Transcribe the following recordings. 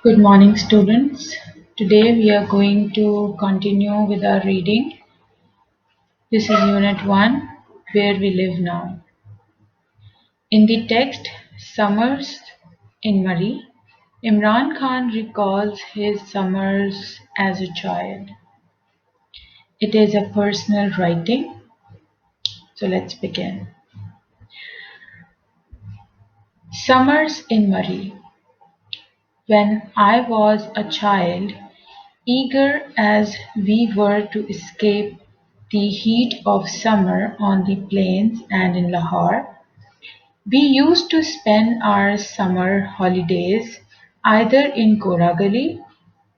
Good morning, students. Today we are going to continue with our reading. This is Unit 1, Where We Live Now. In the text, Summers in Murree, Imran Khan recalls his summers as a child. It is a personal writing, so let's begin. Summers in Murree. When I was a child, eager as we were to escape the heat of summer on the plains and in Lahore, we used to spend our summer holidays either in Goragali,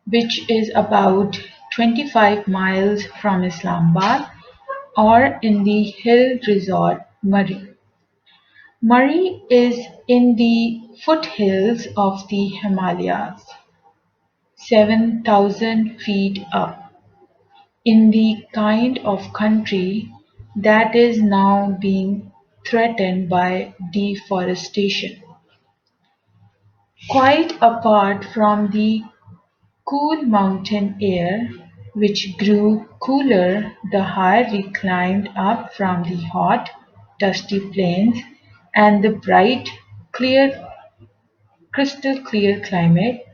which is about 25 miles from Islamabad, or in the hill resort Murree. Murree is in the foothills of the Himalayas, 7,000 feet up, in the kind of country that is now being threatened by deforestation. Quite apart from the cool mountain air, which grew cooler the higher we climbed up from the hot, dusty plains, and the bright, clear, crystal clear climate,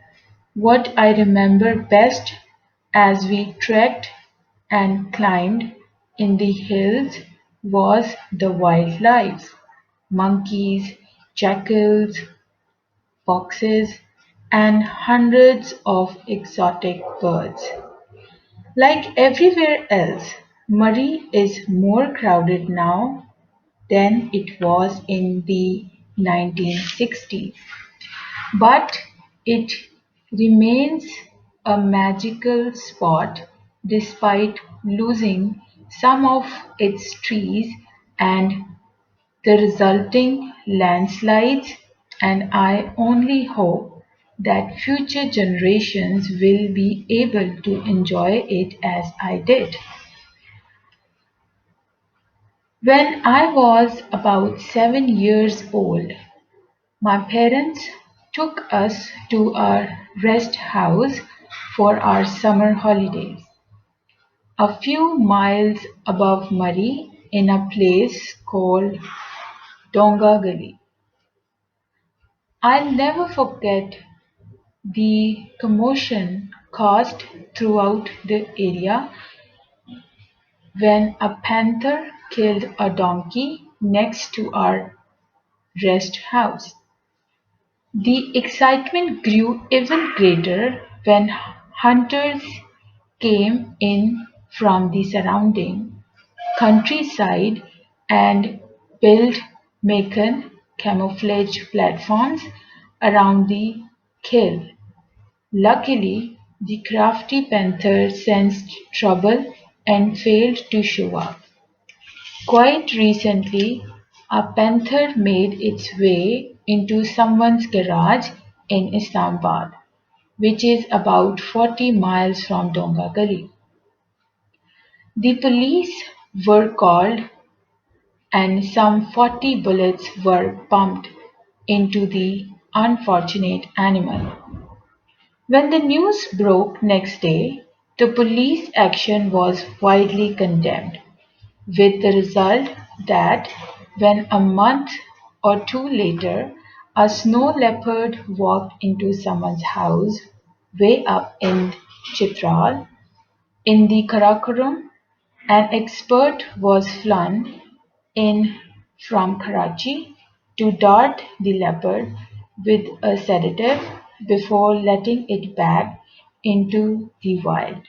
what I remember best as we trekked and climbed in the hills was the wildlife: monkeys, jackals, foxes, and hundreds of exotic birds. Like everywhere else, Murree is more crowded now than it was in the 1960s, but it remains a magical spot despite losing some of its trees and the resulting landslides, and I only hope that future generations will be able to enjoy it as I did. When I was about 7 years old, my parents took us to a rest house for our summer holidays, a few miles above Murree in a place called Donga Gully. I'll never forget the commotion caused throughout the area when a panther killed a donkey next to our rest house. The excitement grew even greater when hunters came in from the surrounding countryside and built Macon camouflage platforms around the kill. Luckily, the crafty panther sensed trouble and failed to show up. Quite recently, a panther made its way into someone's garage in Islamabad, which is about 40 miles from Donga Gully. The police were called and some 40 bullets were pumped into the unfortunate animal. When the news broke next day, the police action was widely condemned, with the result that when a month or two later a snow leopard walked into someone's house way up in Chitral, in the Karakoram, an expert was flown in from Karachi to dart the leopard with a sedative before letting it back into the wild.